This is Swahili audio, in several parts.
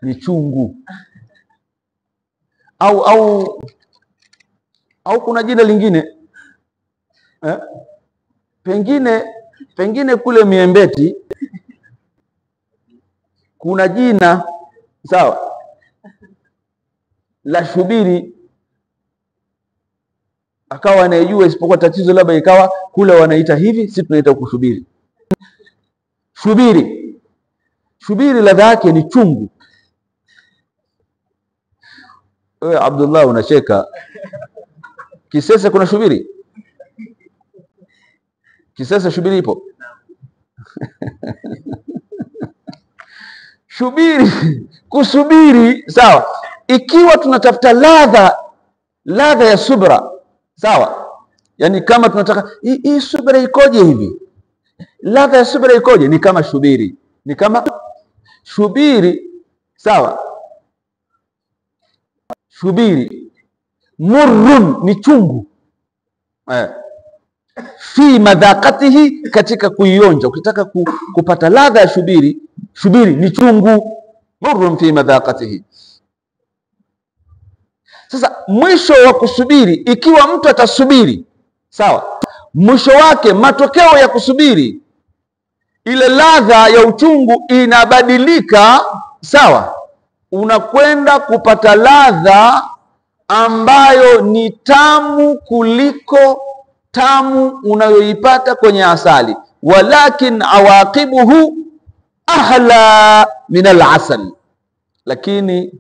ni chungu. Au kuna jina lingine pengine kule Miembeti kuna jina sawa la shubiri, akawa anayejua, isipokuwa tatizo labda ikawa kule wanaita hivi, sisi tunaita kushubiri. Shubiri ladha yake ni chungu. Wewe Abdullah unacheka. Kisesa kuna shubiri? Kisesa shubiri ipo? Kusubiri sawa. Ikiwa tunatafuta ladha ya subra sawa, yani kama tunataka hii subra ikoje hivi, ladha ya subra ikoje, ni kama shubiri sawa. Shubiri murrun ni chungu fi madhaqatihi, katika kuionja. Ukitaka kupata ladha ya shubiri ni chungu. Murrun fi madhaqatihi. Sasa mwisho wa kusubiri, ikiwa mtu atasubiri sawa, mwisho wake, matokeo ya kusubiri, ile ladha ya uchungu inabadilika sawa, unakwenda kupata ladha ambayo ni tamu kuliko tamu unayoipata kwenye asali. Walakin awaqibuhu ahla min al-asal, lakini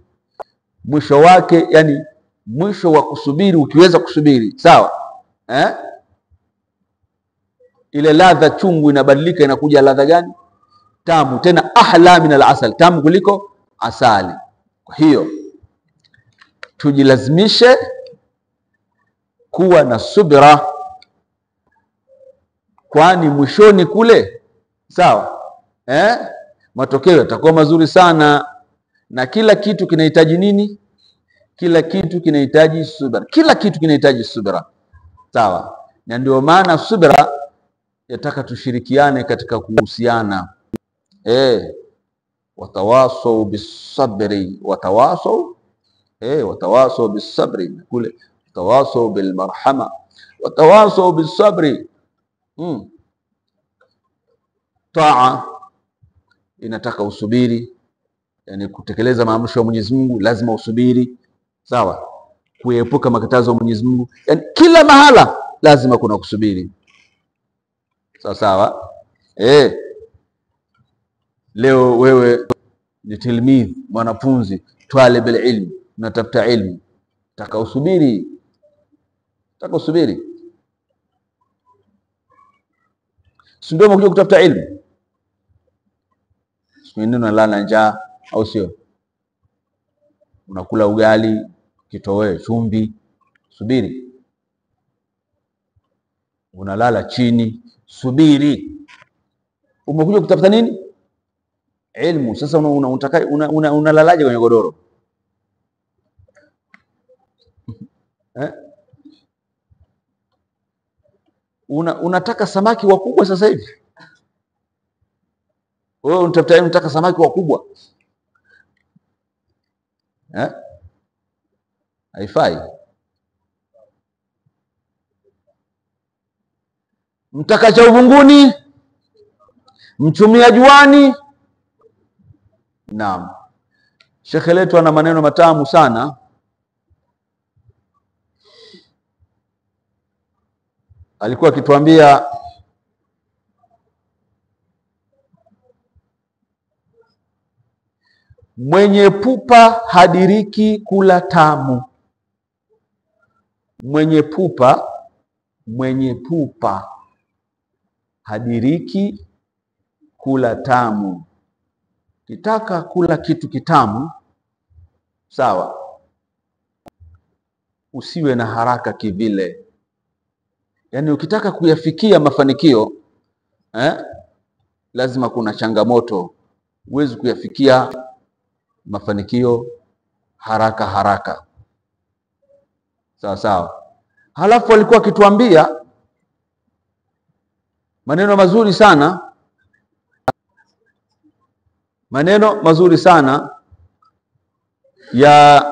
mwisho wake, yani mwisho wa kusubiri, ukiweza kusubiri sawa, ile ladha chungu inabadilika, inakuja ladha gani? Tamu, tena ahla min al-asal, tamu kuliko asali. Kwa hiyo tujilazimishe kuwa na subira, kwani mwishoni kule sawa, matokeo yatakuwa mazuri sana. Na kila kitu kinahitaji nini? Kila kitu kinahitaji subira. Kila kitu kinahitaji subira sawa, na ndio maana subira yataka tushirikiane katika kuhusiana. Watawasau bisabri, watawasau bisabri, kule watawasau bilmarhama, watawasau bisabri. Taa inataka usubiri, yani kutekeleza maamrisho ya Mwenyezi Mungu lazima usubiri sawa, kuepuka makatazo ya Mwenyezi Mungu, yani kila mahala lazima kuna kusubiri sawa. Leo wewe ni tilmidh, mwanafunzi, talib alilm, unatafuta ilmu, taka usubiri. Si ndio umekuja kutafuta ilmu? Sio nini unalala njaa, au sio? Unakula ugali kitoweo chumvi, subiri. Unalala chini, subiri. Umekuja kutafuta nini? Ilmu. Sasa unalalaje kwenye godoro? Unataka samaki wakubwa sasa hivi? Wewe unataka samaki wakubwa? Haifai. Mtaka cha uvunguni, mchumia juani. Naam. Shekhe letu ana maneno matamu sana. Alikuwa akituambia mwenye pupa hadiriki kula tamu. Mwenye pupa hadiriki kula tamu. Kitaka kula kitu kitamu sawa, usiwe na haraka kivile. Yani ukitaka kuyafikia mafanikio lazima kuna changamoto. Huwezi kuyafikia mafanikio haraka sawa. Halafu alikuwa akituambia maneno mazuri sana, ya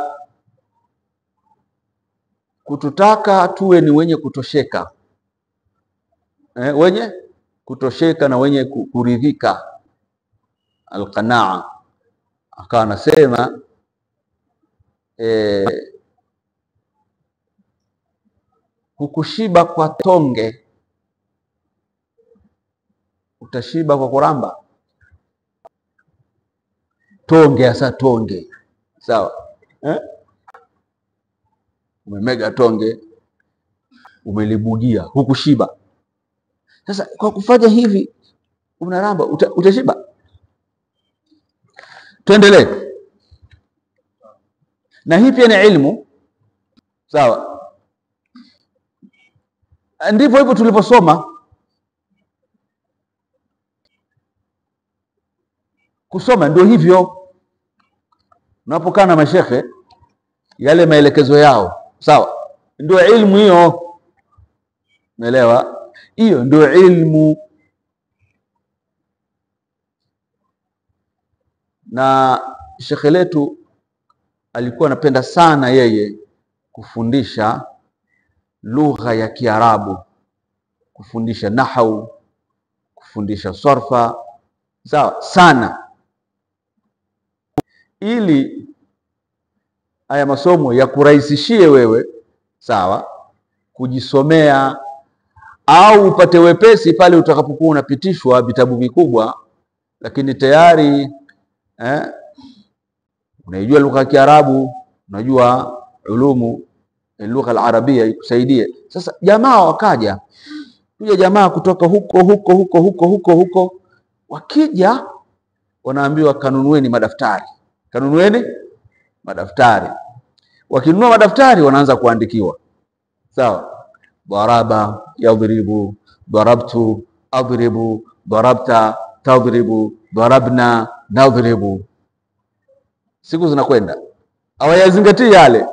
kututaka tuwe ni wenye kutosheka, wenye kutosheka na wenye kuridhika, alqanaa. Akawa anasema hukushiba kwa tonge, utashiba kwa kuramba. Tonge hasa tonge, sawa, umemega tonge, umelibugia, hukushiba. Sasa kwa kufanya hivi unaramba, utashiba. Tuendelee. Na hii pia ni ilmu, sawa. Ndivyo hivyo tulivyosoma. Kusoma ndio hivyo. Unapokaa na mashekhe, yale maelekezo yao, sawa, ndio ilmu hiyo. Umeelewa? Hiyo ndio ilmu. Na shekhe letu alikuwa anapenda sana yeye kufundisha lugha ya Kiarabu, kufundisha nahau, kufundisha sarfa, sawa sana, ili haya masomo ya kurahisishie wewe, sawa, kujisomea au upate wepesi pale utakapokuwa unapitishwa vitabu vikubwa, lakini tayari unaijua lugha ya Kiarabu, unajua ulumu lugha al-arabia ikusaidie. Sasa jamaa wakaja, kuja jamaa kutoka huko, wakija wanaambiwa kanunueni madaftari, kanunueni madaftari. Wakinunua madaftari wanaanza kuandikiwa, sawa, daraba yadribu, darabtu adribu, darabta tadribu, darabna nadribu. Siku zinakwenda, hawayazingatii yale,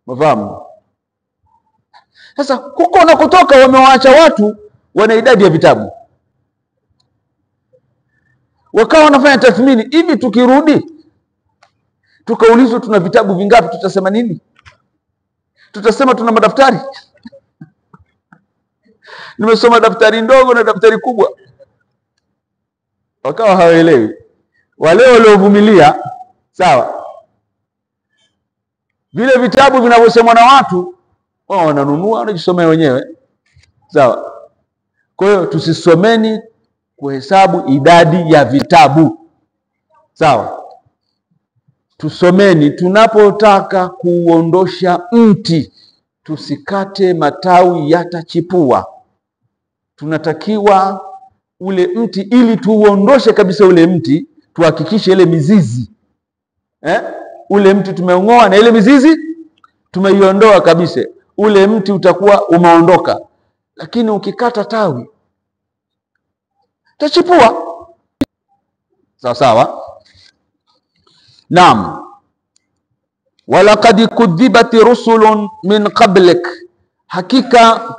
mafahamu. Sasa huko unakotoka wamewaacha watu wana idadi ya vitabu, wakawa wanafanya tathmini, hivi tukirudi tukaulizwa tuna vitabu vingapi, tutasema nini? Tutasema tuna madaftari. Nimesoma daftari ndogo na daftari kubwa. Wakawa hawaelewi. Wale waliovumilia, sawa, vile vitabu vinavyosemwa na watu, wao wananunua, wanajisomea wenyewe, sawa. Kwa hiyo tusisomeni kuhesabu idadi ya vitabu, sawa. Tusomeni tunapotaka kuondosha mti, tusikate matawi yatachipua. Tunatakiwa ule mti, ili tuuondoshe kabisa ule mti, tuhakikishe ile mizizi, ule mti tumeung'oa na ile mizizi tumeiondoa kabisa, ule mti utakuwa umeondoka. Lakini ukikata tawi tachipua, sawa sawa. Naam. Walaqad kudhibat rusulun min qablik, hakika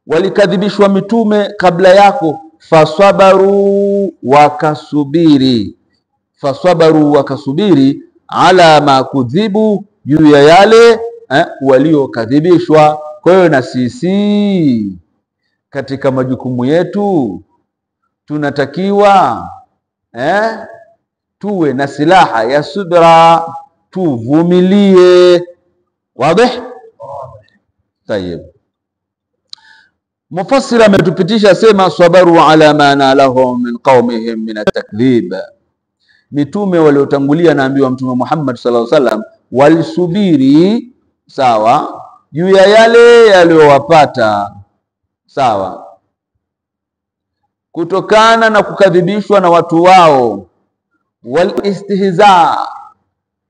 walikadhibishwa mitume kabla yako. Fasabaru, wakasubiri, fasabaru, wakasubiri, ala ma kudhibu, juu ya yale waliokadhibishwa. Kwa hiyo na sisi katika majukumu yetu tunatakiwa tuwe na silaha ya subra, tuvumilie. Wazi? Tayeb. Mufassir ametupitisha sema sabaru ala ma nalahum min qaumihim min at-takdhib. Mitume waliotangulia, naambiwa Mtume Muhammad sallallahu alaihi wasallam, walisubiri, sawa, juu ya yale yaliyowapata, sawa, kutokana na kukadhibishwa na watu wao, wal istihza,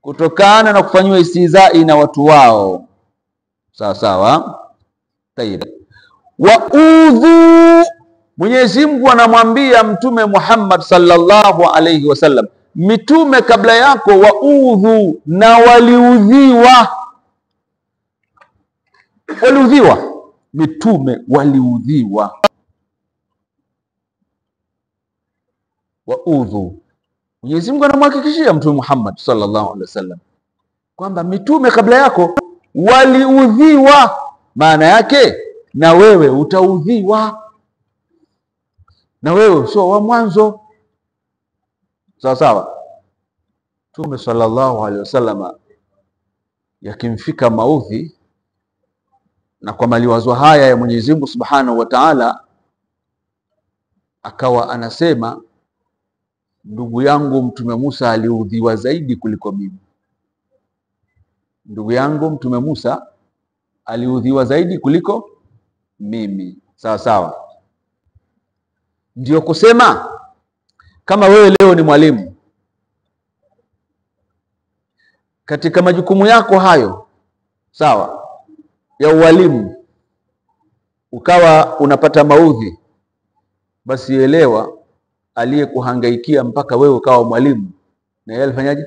kutokana na kufanywa istihzai na watu wao, sawa sawa. Tayeb. Wa udhu, Mwenyezi Mungu anamwambia Mtume Muhammad sallallahu alayhi wasallam, mitume kabla yako, wa udhu, na waliudhiwa. Waliudhiwa, mitume waliudhiwa. Wa udhu, Mwenyezi Mungu anamhakikishia Mtume Muhammad sallallahu alaihi wasallam kwamba mitume kabla yako waliudhiwa, maana yake na wewe utaudhiwa, na wewe sio wa mwanzo. Sawa sawa. Mtume sallallahu alaihi wasallam yakimfika maudhi, na kwa maliwazo haya ya Mwenyezi Mungu Subhanahu wa Ta'ala, akawa anasema, ndugu yangu Mtume Musa aliudhiwa zaidi kuliko mimi. Ndugu yangu Mtume Musa aliudhiwa zaidi kuliko mimi. Sawa sawa. Ndio kusema kama wewe leo ni mwalimu, katika majukumu yako hayo sawa ya ualimu ukawa unapata maudhi, basi elewa aliyekuhangaikia mpaka wewe ukawa mwalimu, na yeye alifanyaje?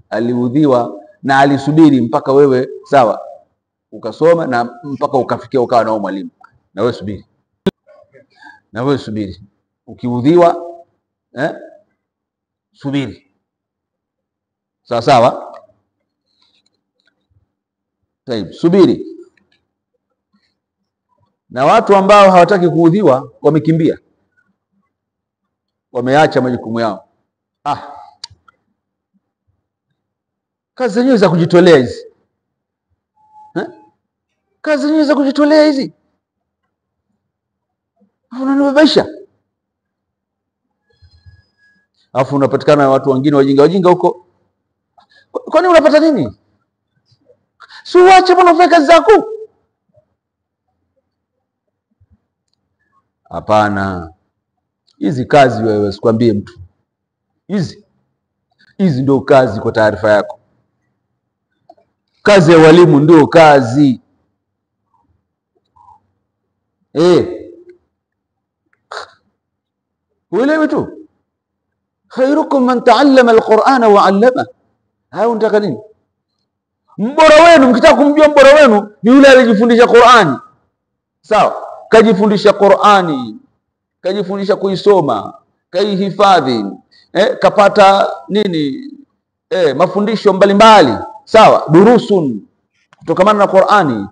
Aliudhiwa na alisubiri mpaka wewe sawa ukasoma na mpaka ukafikia ukawa nao mwalimu. Na wewe subiri, na wewe subiri. Ukiudhiwa subiri. Sawa sawa. Sahibi, subiri. Na watu ambao hawataki kuudhiwa wamekimbia, wameacha majukumu yao. Kazi zenyewe za kujitolea hizi, kazi zenyewe za kujitolea hizi, unanibabaisha. Alafu unapatikana na watu wengine wajinga huko. Kwani unapata nini? Si uache bwana ufanye kazi zako. Hapana. Hizi kazi wewe sikwambie mtu. Hizi ndio kazi, kwa taarifa yako. Kazi ya walimu ndio kazi. Uelewe tu. Khairukum man ta'allama al-Qur'ana wa 'allama. Hao unataka nini? Mbora wenu, mkitaka kumjua mbora wenu ni yule aliyejifundisha Qur'ani. Sawa? Kajifundisha Qur'ani, kajifundisha kuisoma, kaihifadhi, kapata nini? Mafundisho mbalimbali. Sawa? Durusun kutokamana na Qur'ani,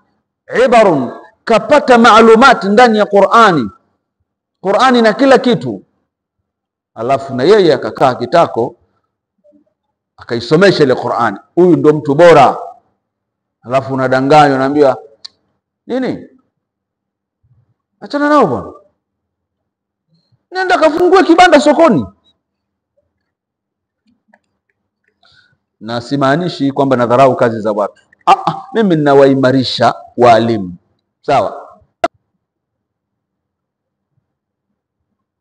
ibarun, kapata maalumati ndani ya Qur'ani na kila kitu. Alafu na yeye akakaa kitako akaisomesha ile Qur'ani. Huyu ndo mtu bora. Alafu unadanganywa, unaambiwa nini? Achana nao bwana. Nenda kafungue kibanda sokoni. Na simaanishi kwamba nadharau kazi za watu. Mimi ninawaimarisha walimu. Sawa?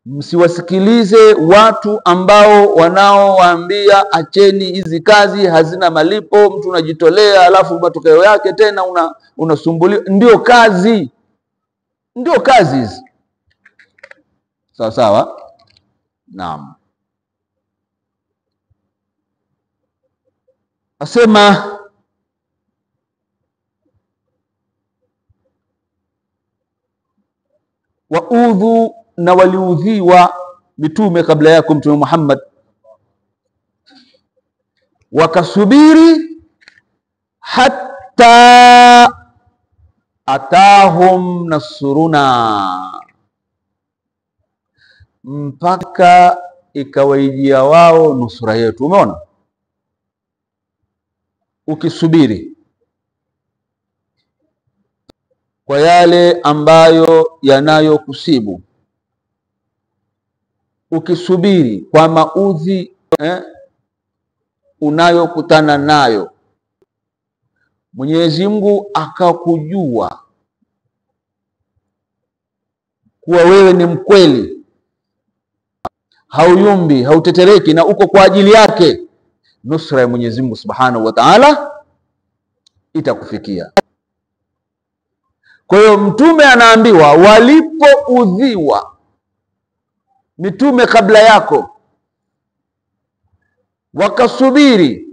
Msiwasikilize watu ambao wanaowaambia acheni hizi kazi, hazina malipo, mtu unajitolea alafu matokeo yake tena unasumbuliwa. Ndio kazi. Ndio kazi hizi. Sawa sawa? Naam. Asema waudhu, na waliudhiwa mitume kabla yako Mtume Muhammad, wakasubiri hatta atahum nasruna, mpaka ikawaijia wao nusura yetu. Umeona? Ukisubiri kwa yale ambayo yanayokusibu, ukisubiri kwa maudhi unayokutana nayo, Mwenyezi Mungu akakujua kuwa wewe ni mkweli, hauyumbi, hautetereki, na uko kwa ajili yake, nusra ya Mwenyezi Mungu Subhanahu wa Ta'ala itakufikia. Kwa hiyo mtume anaambiwa walipoudhiwa mitume kabla yako wakasubiri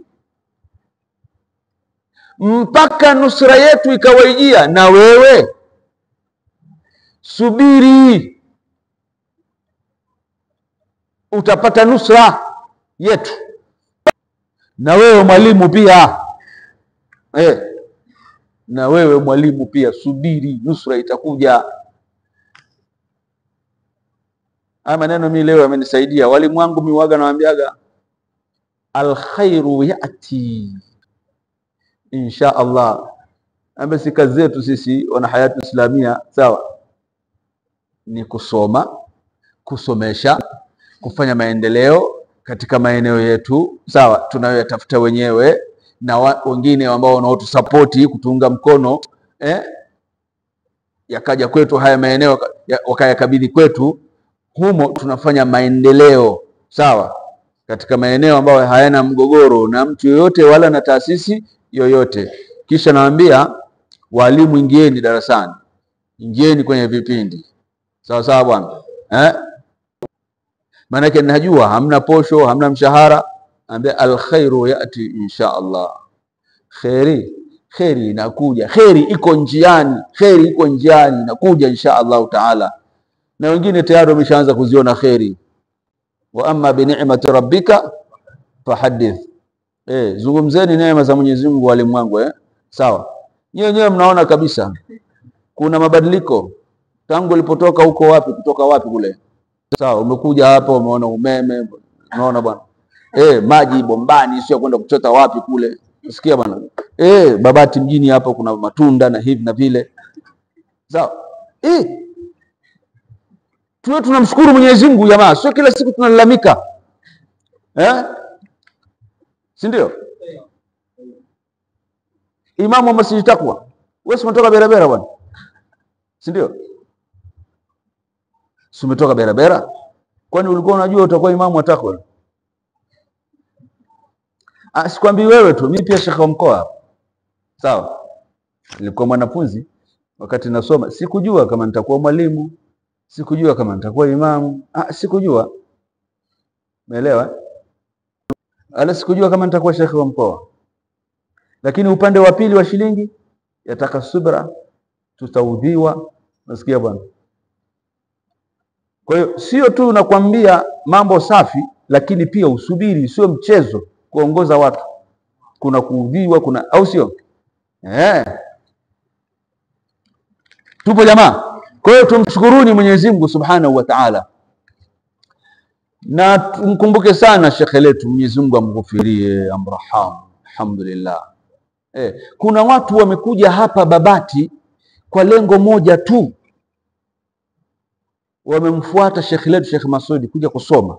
mpaka nusra yetu ikawaijia, na wewe subiri, utapata nusra yetu. Na wewe mwalimu pia, na wewe mwalimu pia, subiri, nusra itakuja. Haya maneno mimi leo yamenisaidia. Walimu wangu miwaga nawaambiaga, alkhairu yati insha Allah. Ambasi kazi zetu sisi wana Hayatu Islamia, sawa, ni kusoma, kusomesha, kufanya maendeleo katika maeneo yetu, sawa, tunayoyatafuta wenyewe, na wengine ambao wanaotusapoti kutunga mkono, yakaja kwetu haya maeneo wakayakabidhi kwetu. Humo tunafanya maendeleo, sawa, katika maeneo ambayo hayana mgogoro na mtu yoyote wala na taasisi yoyote. Kisha naambia walimu, ingieni darasani, ingieni kwenye vipindi, sawa sawa bwana, maana najua hamna posho, hamna mshahara. Ambia alkhairu yati insha Allah. Khairi inakuja, khairi iko njiani, khairi iko njiani inakuja insha Allah taala. Na wengine tayari wameshaanza kuziona khairi. Wa amma bi ni'mati rabbika fahadith. Zungumzeni neema za Mwenyezi Mungu walimu wangu, sawa. Nyewe mnaona kabisa kuna mabadiliko tangu ulipotoka huko, wapi kutoka wapi kule, sawa, umekuja hapa umeona umeme, unaona bwana, maji bombani, sio kwenda kuchota wapi kule, usikia bwana, Babati mjini hapa kuna matunda na hivi na vile, sawa. Tuwe tunamshukuru Mwenyezi Mungu jamaa, sio kila siku tunalalamika, si ndio? Imamu wa Masjid Taqwa, wewe umetoka Berabera bwana, si ndio? Umetoka Berabera, kwani ulikuwa unajua utakuwa imamu wa Taqwa? Sikwambii wewe tu, mimi pia shekhe wa mkoa, sawa. Nilikuwa mwanafunzi wakati nasoma, sikujua kama nitakuwa mwalimu, sikujua kama nitakuwa imamu, sikujua, umeelewa? Ala, sikujua kama nitakuwa shekhe wa mkoa. Lakini upande wa pili wa shilingi yataka subra, tutaudhiwa, nasikia bwana. Kwa hiyo sio tu nakwambia mambo safi, lakini pia usubiri, sio mchezo kuongoza watu. Kuna kuudhiwa, kuna, au sio? Tupo jamaa. Kwa hiyo tumshukuruni Mwenyezi Mungu Subhanahu wa Ta'ala. Na tumkumbuke sana shekhe letu, Mwenyezi Mungu amghufirie, amrahamu. Alhamdulillah. Kuna watu wamekuja hapa Babati kwa lengo moja tu. Wamemfuata shekhe letu Sheikh Masudi kuja kusoma.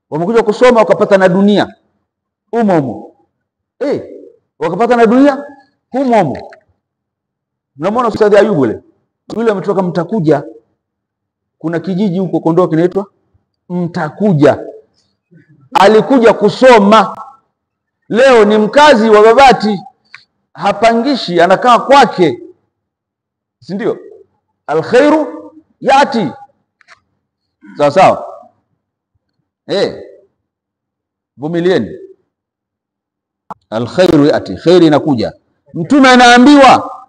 Wamekuja kusoma wakapata na dunia humo. Wakapata na dunia humo. Unamwona Ustadhi Ayubu yule ametoka Mtakuja. Kuna kijiji huko Kondoa kinaitwa Mtakuja. Alikuja kusoma. Leo ni mkazi wa Babati, hapangishi, anakaa kwake, si ndio? Alkhairu yati, sawa sawa. Vumilieni, alkhairu yati, khairi inakuja. Mtume anaambiwa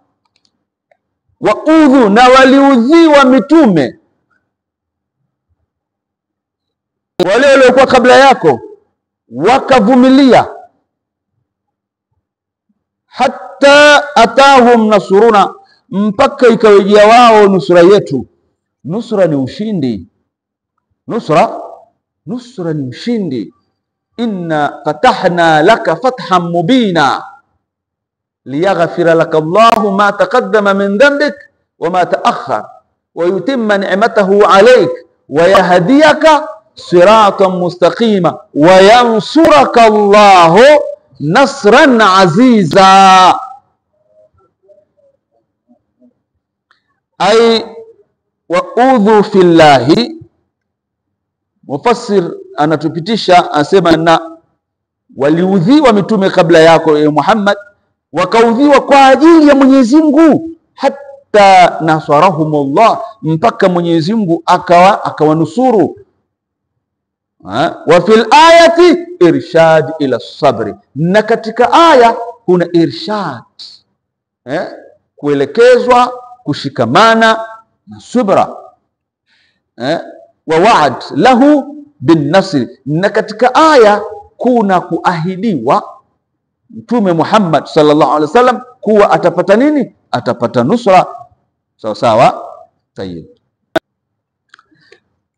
waudhu, na waliudhiwa mitume wale waliokuwa kabla yako, wakavumilia hatta atahum nasuruna, mpaka ikawejia wao nusura yetu. Nusura ni ushindi, nusra ni ushindi. Inna fatahna laka fathan mubina liyaghfira laka Allahu ma taqaddama min dhanbik wa ma ta'akhkhar wa yutimma ni'matahu alayk wa yahdiyaka siratan mustaqima wa yansuraka Allahu nasran aziza. Ay waudhu fillahi. Mufassir anatupitisha asema, na waliudhiwa mitume kabla yako ya Muhammad, wakaudhiwa kwa ajili ya Mwenyezi Mungu, hatta nasarahumullah, mpaka Mwenyezi Mungu akawanusuru. Wa fil ayati irshad ila sabri, na katika aya kuna irshad, kuelekezwa kushikamana na subra. Wa wa'ad lahu bin nasr. Na katika aya kuna kuahidiwa Mtume Muhammad sallallahu alaihi wasallam kuwa atapata nini? Atapata nusra. Sawa sawa. Tayeb.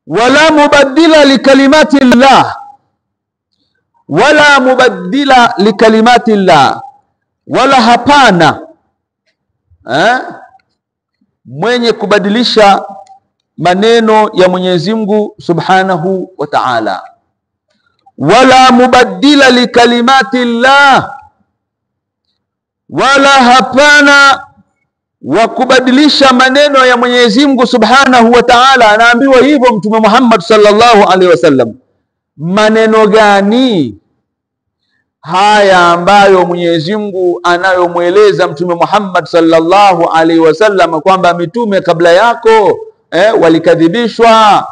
Wala mubaddila likalimati llah, wala mubaddila likalimati llah, wala hapana mwenye kubadilisha maneno ya Mwenyezi Mungu Subhanahu wa Ta'ala. Wala mubaddila likalimati llah, wala hapana wa kubadilisha maneno ya Mwenyezi Mungu Subhanahu wa Ta'ala. Anaambiwa hivyo Mtume Muhammad sallallahu alaihi wasallam. Maneno gani haya ambayo Mwenyezi Mungu anayomweleza Mtume Muhammad sallallahu alaihi wasallam kwamba mitume kabla yako walikadhibishwa,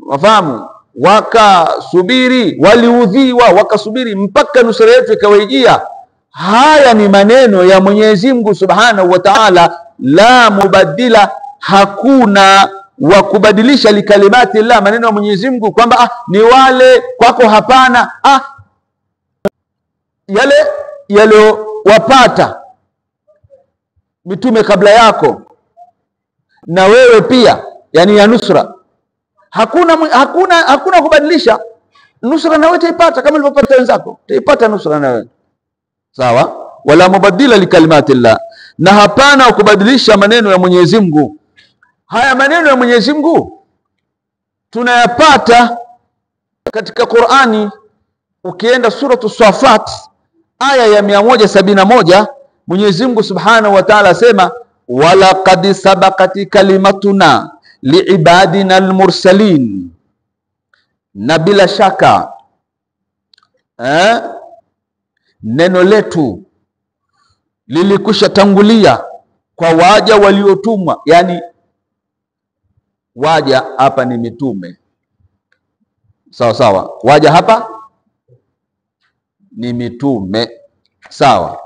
wafahamu, wakasubiri, waliudhiwa, wakasubiri mpaka nusura yetu ikawaijia. Haya ni maneno ya Mwenyezi Mungu Subhanahu wa Ta'ala. La mubaddila, hakuna wa kubadilisha likalimati la, maneno ya Mwenyezi Mungu kwamba ni wale kwako, hapana. Yale yaliyowapata mitume kabla yako na wewe pia, yani ya nusra, hakuna kubadilisha. Nusra na wewe utaipata kama ulivyopata wenzako, utaipata nusra na wewe. Sawa. Wala mubaddila likalimati llah, na hapana kubadilisha maneno ya Mwenyezi Mungu. Haya maneno ya Mwenyezi Mungu tunayapata katika Qur'ani. Ukienda suratu Safat aya ya 171, Mwenyezi Mungu Subhanahu wa Ta'ala asema wala qad sabaqati kalimatuna liibadina almursalin, na bila shaka neno letu lilikwisha tangulia kwa waja waliotumwa. Yani waja hapa ni mitume, sawa sawa. Waja hapa ni mitume, sawa.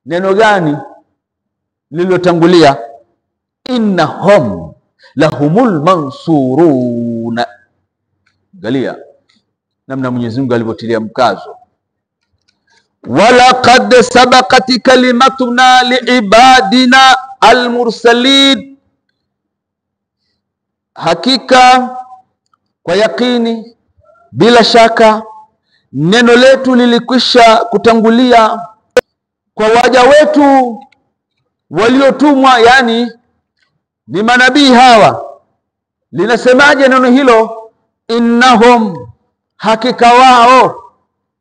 Neno gani lililotangulia? Innahum lahumul mansurun. Angalia namna Mwenyezi Mungu alivyotilia mkazo. Wala qad sabaqati kalimatuna liibadina almursalin, hakika kwa yakini, bila shaka, neno letu lilikwisha kutangulia kwa waja wetu waliotumwa, yani ni manabii hawa. Linasemaje neno hilo? Innahum, hakika wao,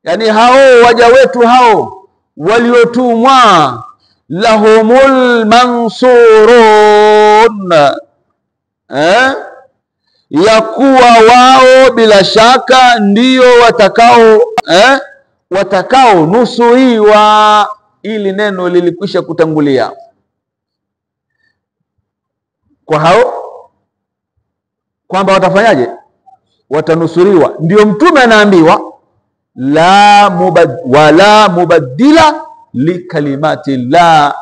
yani hao waja wetu hao waliotumwa, lahumul mansurun, ya kuwa wao bila shaka ndio watakao nusuriwa. Ili neno lilikwisha kutangulia kwa hao kwamba watafanyaje? Watanusuriwa. Ndio mtume anaambiwa wala mubaddila likalimati la,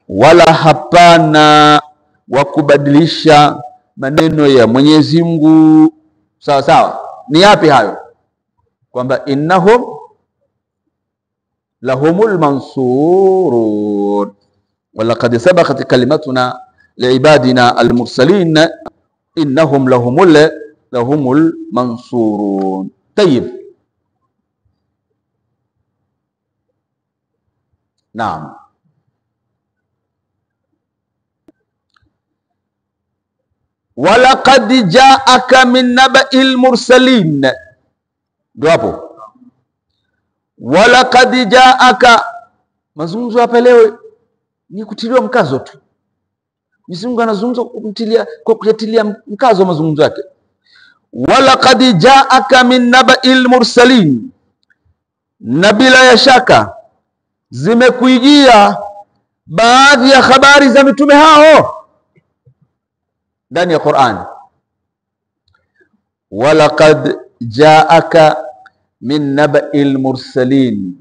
wala hapana wa kubadilisha maneno ya Mwenyezi Mungu. Sawa sawa. Ni yapi hayo? Kwamba innahum lahumul mansurun wala qad sabaqat kalimatuna liibadina almursalin innahum lahumul mansurun. Tayyib. Naam. Wala qad ja'aka min naba'il mursalin, ndio hapo. Wala qad ja'aka, mazungumzo hapa leo ni kutiliwa mkazo tu. Mwenyezi Mungu anazungumza kwa kutilia mkazo mazungumzo yake. Wala qad ja'aka min naba'il mursalin, na bila ya shaka zimekuijia baadhi ya habari za mitume hao ndani ya Qur'an. Wala qad ja'aka min naba'il mursalin,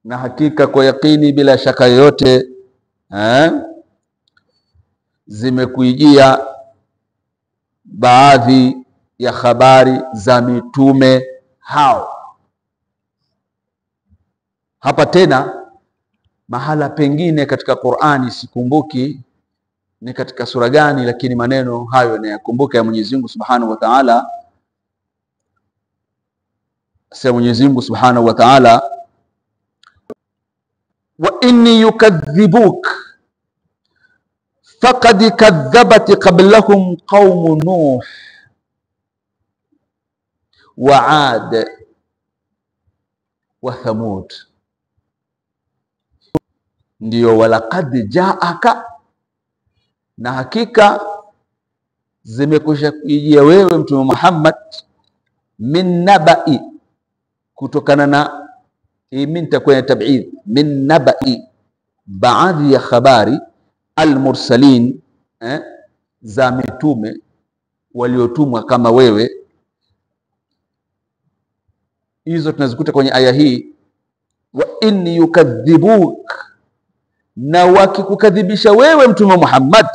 na hakika kwa yakini bila shaka yote zimekuijia baadhi ya habari za mitume hao. Hapa tena mahala pengine katika Qur'ani, sikumbuki ni katika sura gani, lakini maneno hayo nayakumbuka ya Mwenyezi Mungu Subhanahu wa Ta'ala. Sasa Mwenyezi Mungu Subhanahu wa Ta'ala, wa inni yukadhibuk faqad kadhabat qablahum qaum Nuh wa 'ad wa Thamud. Ndiyo, walaqad ja'aka, na hakika zimekwisha kujia wewe Mtume Muhammad, min nabai, kutokana na min takuwa tab'id, min nabai, baadhi ya habari, almursalin, za mitume waliotumwa kama wewe. Hizo tunazikuta kwenye aya hii, wa inni yukadhibuk, na wakikukadhibisha wewe Mtume Muhammad,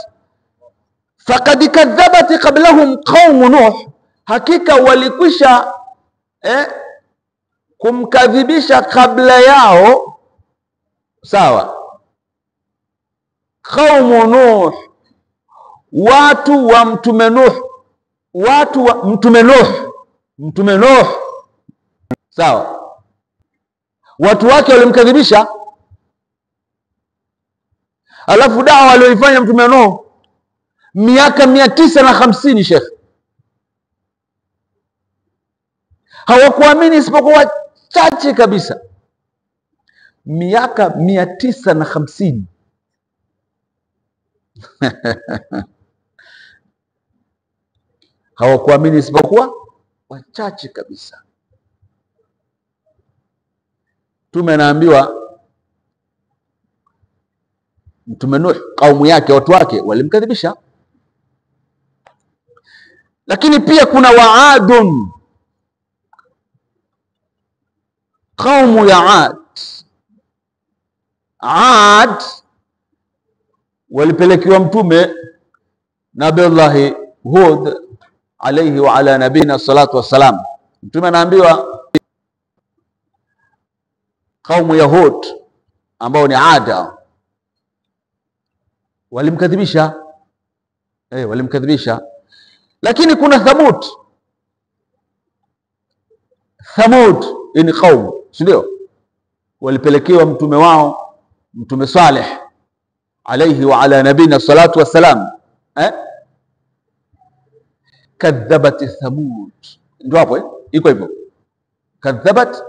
faqad kadhabat qablahum qaum Nuh, hakika walikwisha kumkadhibisha kabla yao, sawa, qaum Nuh, watu wa Mtume Nuh, watu wa Mtume Nuh, sawa, watu wake walimkadhibisha. Alafu dawa walioifanya Mtume Nuh miaka 950, Sheikh, hawakuamini isipokuwa chache kabisa. Miaka 950 hawakuamini isipokuwa wachache kabisa. Tumeambiwa Mtume Nuh, kaumu yake, watu wake walimkadhibisha. Lakini pia kuna Waadun, kaumu ya Ad. Ad walipelekiwa mtume Nabiullahi Hud alayhi wa ala nabina salatu wassalam. Mtume anaambiwa kaumu ya Hud ambao ni Ada walimkadhibisha, walimkadhibisha. Lakini kuna Thamud. Thamud ni kaumu, si ndio? Walipelekewa mtume wao, Mtume Saleh alayhi wa ala nabina salatu wassalam, kadhabat Thamud. Ndio hapo iko hivyo, kadhabat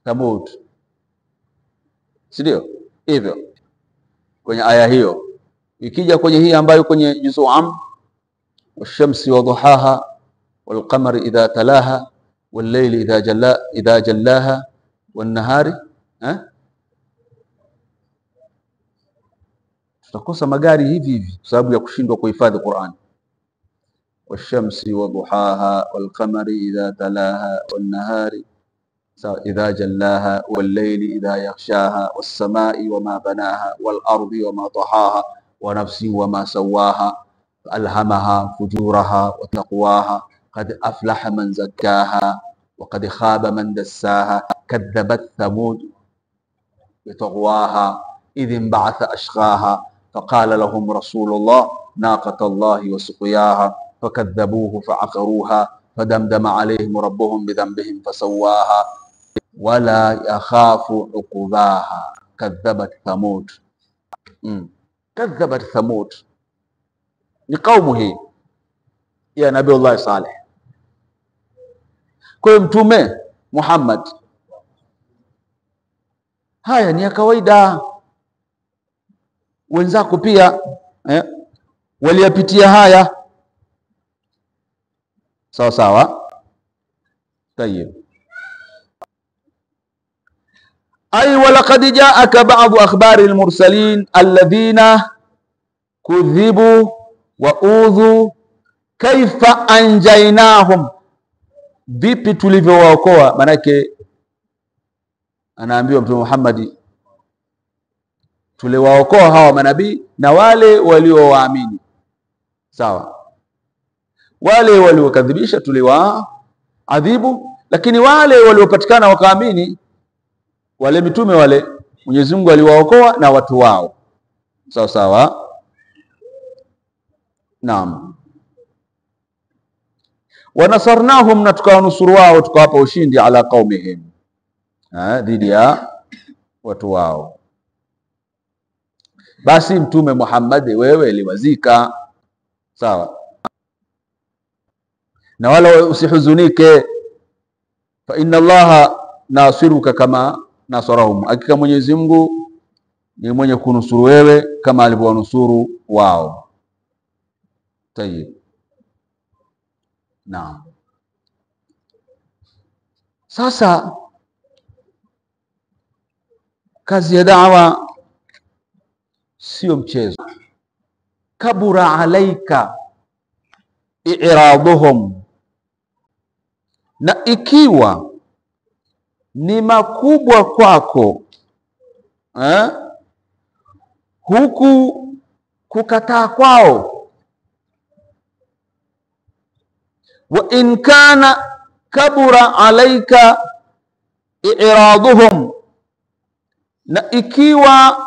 Thamud, si ndio? Hivyo kwenye aya hiyo. Ikija kwenye hii ambayo kwenye juzu am, washamsi wa duhaha wal qamari idha talaha wal layli idha jallaha wan nahari, tutakosa magari hivi kwa sababu ya kushindwa kuhifadhi Qur'an. Washamsi wa duhaha wal qamari idha talaha wan nahari idha jallaha wal layli idha yaghshaha was samai wama banaha wal ardi wama tahaha wa nafsin wama sawaha alhamaha fujuraha wa taqwaha qad aflaha man zakkaha wa qad khaba man dassaha kadhabat Thamud bitagwaha idh inba'atha ashqaha faqala lahum rasulullah naqata Allahi wa suqiyaha fakadhabuhu fa'aqaruha fadamdama alayhim rabbuhum bidhanbihim fasawaha wala yakhafu uqubaha kadhabat Thamud. Kadhabat Thamud ni kaumu hii ya Nabiullah Saleh. Kwa hiyo Mtume Muhammad, haya ni ya kawaida, wenzako pia waliyapitia haya, sawa sawa. Tayeb, ay walaqad ja'aka ba'du akhbari al-mursalin alladhina kudhibu wa udhu kaifa anjaynahum, vipi tulivyowaokoa. Manake anaambiwa Mtume Muhammad, tuliwaokoa hawa manabii na wale waliowaamini. Sawa, wale waliokadhibisha tuliwaadhibu, lakini wale waliopatikana wakaamini, wale mitume wale, Mwenyezi Mungu aliwaokoa na watu wao. Sawa sawa. Naam. Wanasarnahum, na tukawanusuru wao, tukawapa ushindi, ala qaumihim, dhidi ya watu wao. Basi Mtume Muhammad, wewe liwazika. Sawa, na wala usihuzunike, fa inna Allaha nasiruka kama nasarahum, hakika Mwenyezi Mungu ni mwenye kunusuru wewe kama alivyowanusuru wao. Tayeb. Naam. Sasa kazi ya da'wa sio mchezo. Kabura alaika i'raduhum, na ikiwa ni makubwa kwako huku kukataa kwao, wa in kana kabura alaika i'raduhum, na ikiwa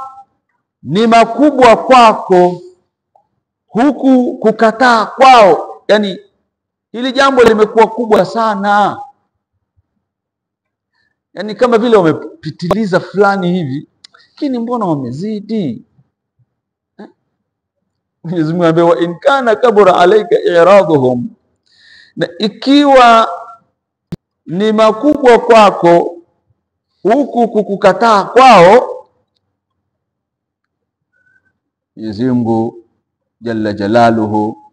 ni makubwa kwako huku kukataa kwao, yani hili jambo limekuwa kubwa sana, yani kama vile wamepitiliza fulani hivi, lakini mbona wamezidi? Mwenyezi Mungu anambia, wa in kana kabura alaika i'raduhum, na ikiwa ni makubwa kwako huku kukukataa kwao, Mwenyezi Mungu jalla jalaluhu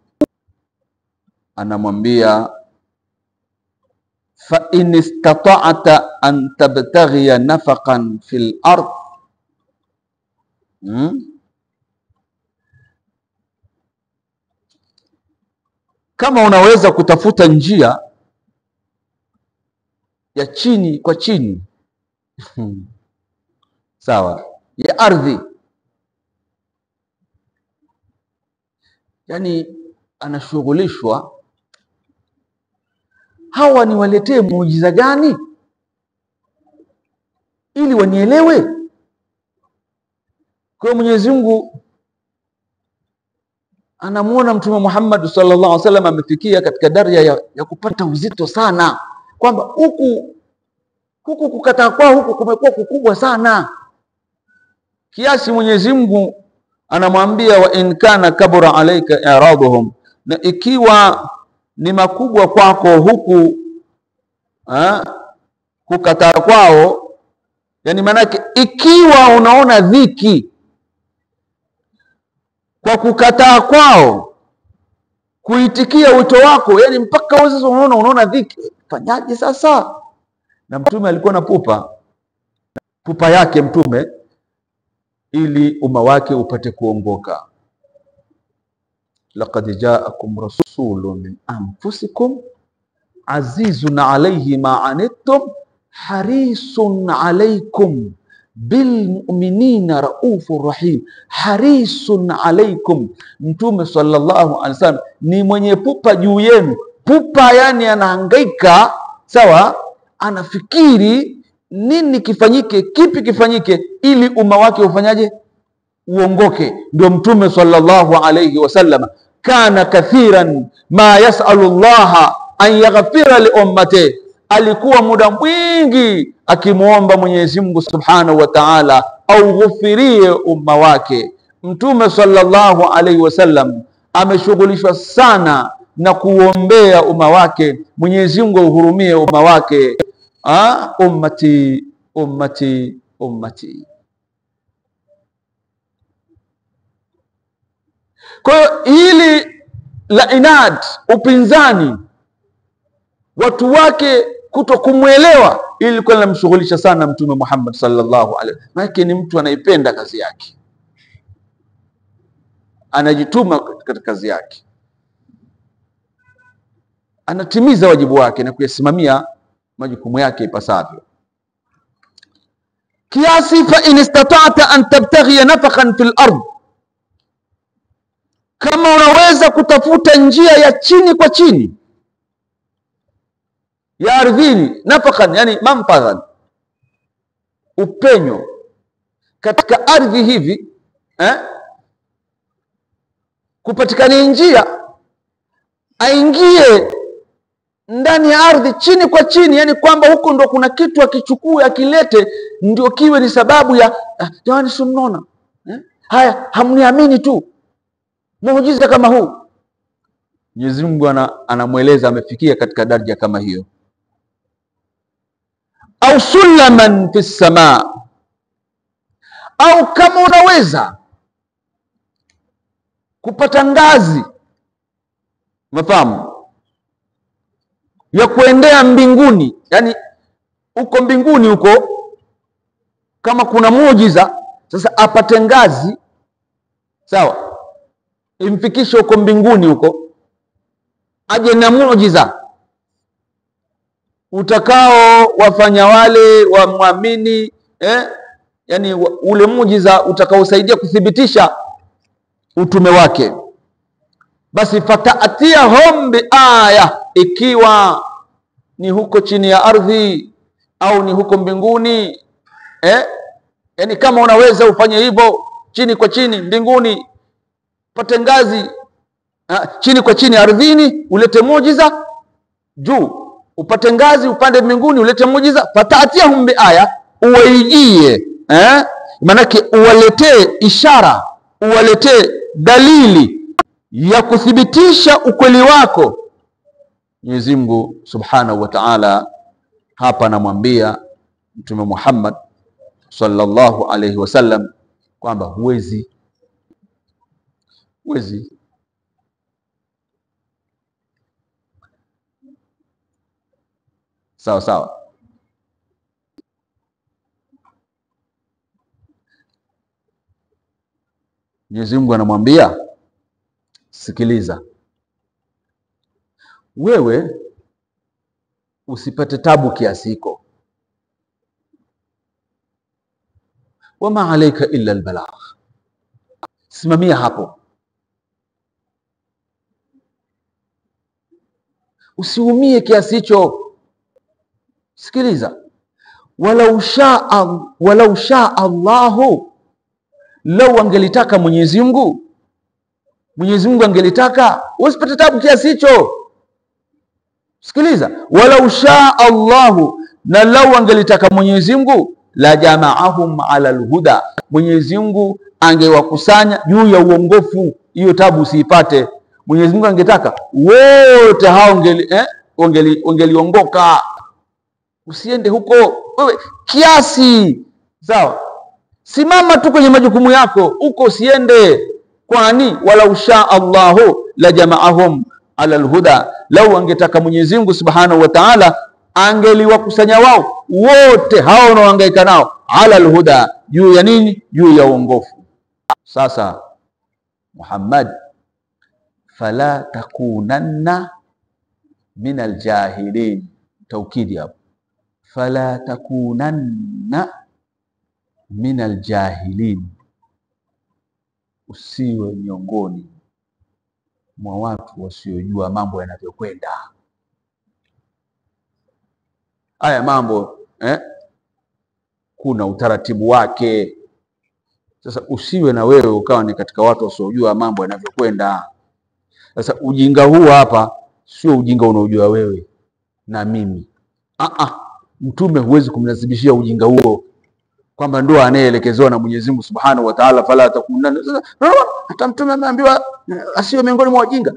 anamwambia, fa in istata'ta an tabtaghiya nafaqan fil ard, kama unaweza kutafuta njia ya chini kwa chini sawa, ya ardhi, yani anashughulishwa, hawa niwaletee muujiza gani ili wanielewe? Kwa Mwenyezi Mungu anamuona Mtume Muhammad sallallahu alaihi wasallam amefikia katika daraja ya kupata uzito sana, kwamba huku kukataa kwao huku kumekuwa kukubwa sana, kiasi Mwenyezi Mungu anamwambia, wa in kana kabura alaika i'raduhum, na ikiwa ni makubwa kwako huku kukataa kwao, yani manake ikiwa unaona dhiki kwa kukataa kwao kuitikia wito wako, yani mpaka wewe sasa unaona dhiki, fanyaje sasa? Na Mtume alikuwa na pupa yake Mtume, ili umma wake upate kuongoka. Laqad ja'akum rasulun min anfusikum azizun alayhi ma anittum harisun alaykum bil mu'minina raufur rahim. Harisun alaykum, Mtume sallallahu alaihi wasallam ni mwenye pupa juu yenu. Pupa yani anahangaika, sawa, anafikiri nini kifanyike, kipi kifanyike ili umma wake ufanyaje, uongoke. Ndio Mtume sallallahu alayhi wasallam kana kathiran ma yasalu Allah an yaghfira li ummati, alikuwa muda mwingi akimuomba Mwenyezi Mungu subhanahu wa ta'ala au ghufirie umma wake. Mtume sallallahu alayhi wasallam ameshughulishwa sana na kuombea umma wake, Mwenyezi Mungu uhurumie umma wake. Ummati ummati ummati. Kwa hiyo hili la inad, upinzani, watu wake kutokumwelewa, ili kwa linamshughulisha sana Mtume Muhammad sallallahu alaihi wasallam. Maana ni mtu anaipenda kazi yake, anajituma katika kazi yake, anatimiza wajibu wake na kuyasimamia majukumu yake ipasavyo. Kiasi fa in istata'ta an tabtaghi nafaqan fil ard, kama unaweza kutafuta njia ya chini kwa chini ya ardhini, nafakan, yani manfadhan, upenyo katika ardhi hivi, kupatikana njia aingie ndani ya ardhi chini kwa chini, yani kwamba huko ndo kuna kitu akichukue akilete, ndio kiwe ni sababu ya jamani, si mnaona haya, hamniamini tu muujiza kama huu. Mwenyezi Mungu anamweleza amefikia katika daraja kama hiyo. Au sulaman fi samaa, au kama unaweza kupata ngazi, mafahamu, ya kuendea mbinguni, yani uko mbinguni huko, kama kuna muujiza sasa apate ngazi, sawa, imfikishe huko mbinguni huko, aje na muujiza utakao wafanya wale wamwamini, yani ule muujiza utakaosaidia kuthibitisha utume wake. Basi fataatiyahum bi aya, ikiwa ni huko chini ya ardhi au ni huko mbinguni, yani kama unaweza ufanye hivyo, chini kwa chini mbinguni, pate ngazi, chini kwa chini ardhini ulete muujiza, juu upate ngazi upande mbinguni ulete muujiza. Fataatiyahum bi aya, uwaijie, manake uwaletee ishara, uwaletee dalili ya kuthibitisha ukweli wako. Mwenyezi Mungu Subhanahu wa Ta'ala hapa anamwambia Mtume Muhammad sallallahu alayhi wasallam kwamba huwezi sawa sawa. Mwenyezi Mungu anamwambia, sikiliza, wewe usipate tabu kiasi hiko, wama alayka illa albalagh, simamia hapo, usiumie kiasi hicho. Sikiliza, walau shaa Allahu, lau angelitaka Mwenyezi Mungu angelitaka usipate tabu kiasi hicho. Sikiliza, walau shaa Allahu, na lau angelitaka Mwenyezi Mungu, la jamaahum ala alhuda, Mwenyezi Mungu angewakusanya juu ya uongofu, hiyo tabu usiipate. Mwenyezi Mungu angetaka wote hao wangeliongoka. Usiende huko wewe kiasi, sawa, simama tu kwenye majukumu yako huko, usiende. Kwani walau shaa Allahu la jamaahum ala alhuda, lau angetaka Mwenyezi Mungu Subhanahu wa Ta'ala angeliwakusanya wao wote hao wanaohangaika nao, ala alhuda, juu ya nini? Juu ya uongofu. Sasa Muhammad, fala takunanna min aljahilin, taukidi hapo, fala takunanna min aljahilin, usiwe miongoni mwa watu wasiojua mambo yanavyokwenda. Haya mambo kuna utaratibu wake. Sasa usiwe na wewe ukawa ni katika watu wasiojua mambo yanavyokwenda. Sasa ujinga huu hapa sio ujinga unaojua wewe na mimi. Mtume huwezi kumnasibishia ujinga huo kwamba ndio anayeelekezwa na Mwenyezi Mungu Subhanahu wa Ta'ala, fala takunanna. Hata mtume ameambiwa asiwe miongoni mwa wajinga.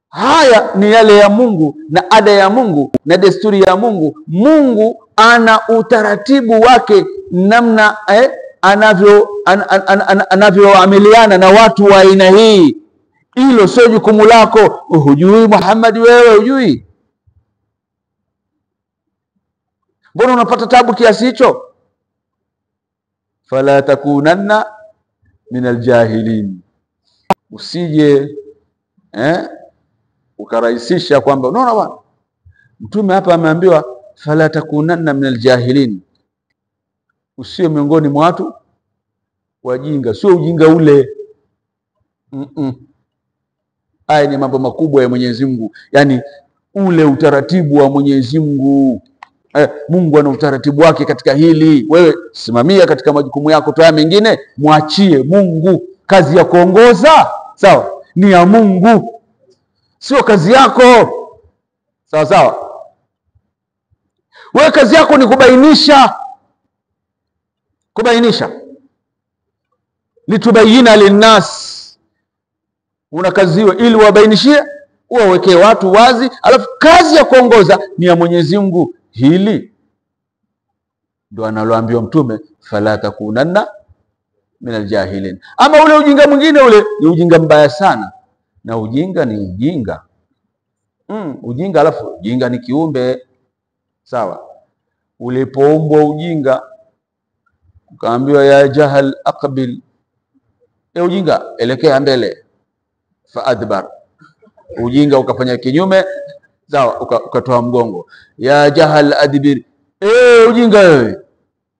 Haya ni yale ya Mungu na ada ya Mungu na desturi ya Mungu. Mungu ana utaratibu wake namna anavyoamiliana na watu wa aina hii. Hilo sio jukumu lako. Hujui Muhammad, wewe hujui? Mbona unapata tabu kiasi hicho? Fala takunanna min aljahilin, usije ukarahisisha kwamba unaona bwana mtume hapa ameambiwa fala takunanna min aljahilin, usiwe miongoni mwa watu wajinga, sio ujinga ule. Haya ni mambo makubwa ya Mwenyezi Mungu, yani ule utaratibu wa Mwenyezi Mungu. Mungu ana utaratibu wake katika hili. Wewe simamia katika majukumu yako, toa mengine mwachie Mungu. Kazi ya kuongoza sawa ni ya Mungu, sio kazi yako. Sawa sawa. Wewe kazi yako ni kubainisha litubayina linnas. Una kazi hiyo ili wabainishie, uwawekee watu wazi, alafu kazi ya kuongoza ni ya Mwenyezi Mungu. Hili ndio analoambiwa Mtume, fala takunanna minal jahilin. Ama ule ujinga mwingine, ule ni ujinga mbaya sana, na ujinga ni ujinga. Ujinga, alafu ujinga ni kiumbe sawa. Ulipoumbwa ujinga ukaambiwa ya jahal aqbil, ujinga elekea mbele, fa adbar, ujinga ukafanya kinyume sawa, ukatoa mgongo. Ya jahal adbir, ujinga wewe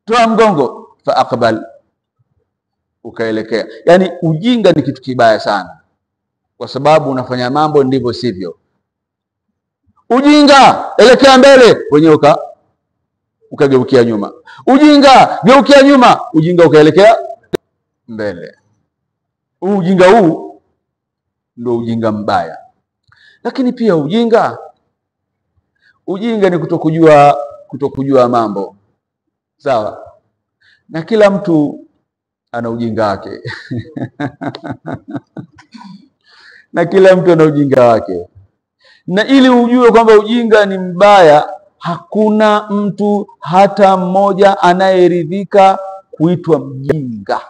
toa mgongo, fa aqbal, ukaelekea. Yani ujinga ni kitu kibaya sana, kwa sababu unafanya mambo ndivyo sivyo. Ujinga elekea mbele, wenyewe ukageukia nyuma. Ujinga geukia nyuma, ujinga ukaelekea mbele. Ujinga huu ndio ujinga mbaya. Lakini pia ujinga ni kutokujua mambo sawa, na kila mtu ana ujinga wake na kila mtu ana ujinga wake. Na ili ujue kwamba ujinga ni mbaya, hakuna mtu hata mmoja anayeridhika kuitwa mjinga,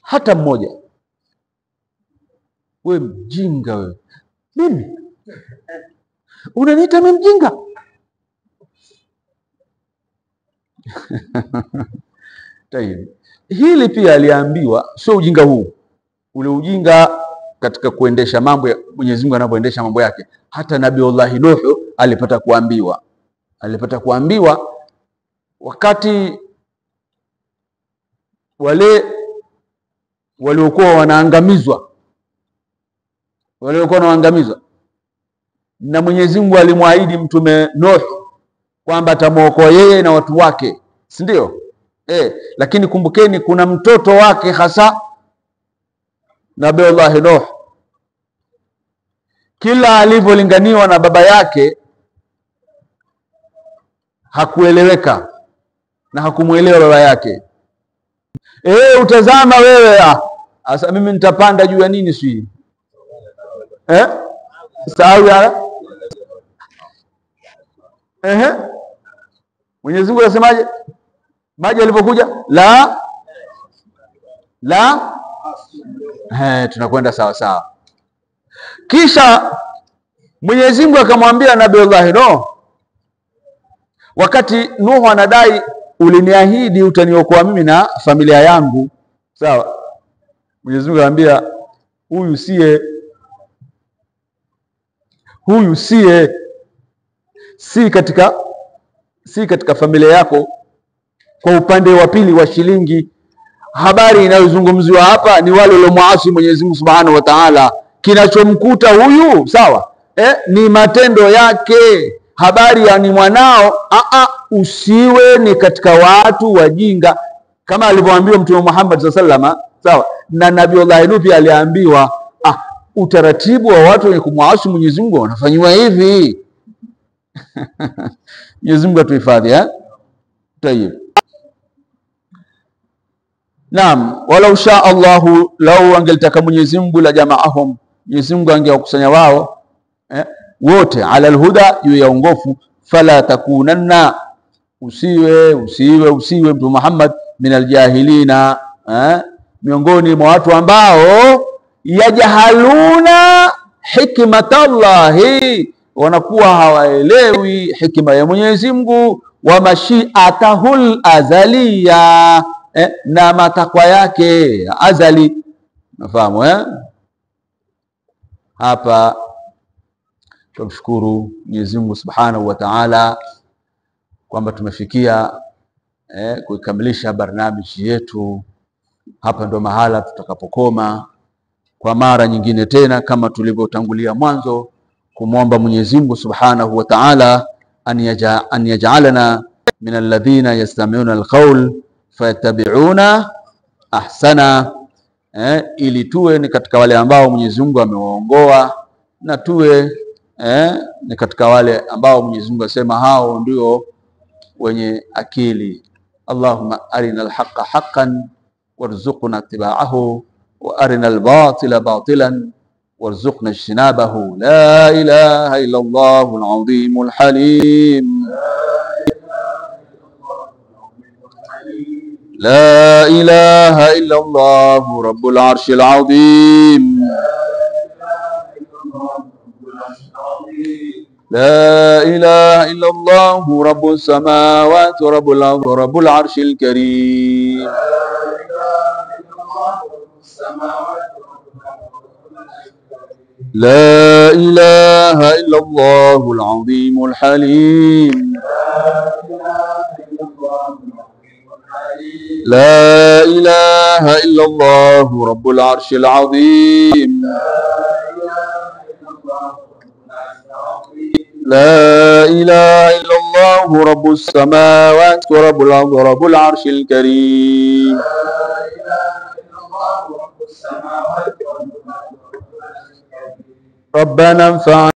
hata mmoja. We mjinga wewe, mimi unaniita mimi mjinga? Hili pia aliambiwa, sio ujinga huu, ule ujinga katika kuendesha mambo ya Mwenyezi Mungu, anapoendesha mambo yake. Hata Nabiiullah Nuh alipata kuambiwa wakati wale waliokuwa wanaangamizwa, na Mwenyezi Mungu alimwahidi Mtume Nuh kwamba atamuokoa yeye na watu wake, si ndio? Lakini kumbukeni, kuna mtoto wake hasa Nabiiullah Nuh, kila alivyolinganiwa na baba yake hakueleweka na hakumuelewa baba yake. Utazama wewe, asa mimi nitapanda juu ya nini sii? Sawa. Mwenyezi Mungu anasemaje? Maji yalipokuja tunakwenda sawa sawa. Kisha Mwenyezi Mungu akamwambia Nabiiullah Nuh, wakati Nuh anadai uliniahidi utaniokoa mimi na familia yangu, sawa. Mwenyezi Mungu anamwambia huyu si katika familia yako. Kwa upande wa pili wa shilingi, habari inayozungumziwa hapa ni wale waliomuasi Mwenyezi Mungu Subhanahu wa Ta'ala. Kinachomkuta huyu sawa, ni matendo yake. Habari ya ni mwanao, usiwe ni katika watu wajinga, kama alivyoambiwa Mtume Muhammad sallallahu alaihi wasallam, sawa. Na Nabiiullah Nuh pia aliambiwa, utaratibu wa watu wenye kumwasi Mwenyezi Mungu wanafanywa hivi. Mwenyezi Mungu atuhifadhi. Tayeb. Naam, walau shaa Allahu, lau angelitaka Mwenyezi Mungu la jamaahum, Mwenyezi Mungu angewakusanya wao wote ala alhuda, juu ya ongofu. Fala takunanna, usiwe Mtume Muhammad minal jahilina, miongoni mwa watu ambao yajahaluna hikmatallahi, wanakuwa hawaelewi hikima ya Mwenyezi Mungu, wa mashiatahul azaliya, na matakwa yake azali. Nafahamu hapa. Tumshukuru Mwenyezi Mungu Subhanahu wa Ta'ala kwamba tumefikia kuikamilisha barnamiji yetu Hapa ndo mahala tutakapokoma kwa mara nyingine tena, kama tulivyotangulia mwanzo, kumwomba Mwenyezi Mungu Subhanahu wa Ta'ala an yaj'alana min alladhina yastami'una alqawl fayattabi'una ahsana, ili tuwe ni katika wale ambao Mwenyezi Mungu amewaongoa, na tuwe ni katika wale ambao Mwenyezi Mungu asema hao ndio wenye akili. Allahumma arina alhaqqa haqqan warzuqna ittiba'ahu wa arina albatila batilan warzuqna ijtinabahu. La ilaha illa Allahul azimul halim. لا إله إلا الله رب العرش العظيم. لا إله إلا الله رب السماوات ورب الأرض ورب العرش الكريم. لا إله إلا الله العظيم الحليم. لا إله إلا الله رب العرش العظيم. لا إله إلا الله رب السماوات ورب الأرض ورب العرش الكريم. ربنا انفعنا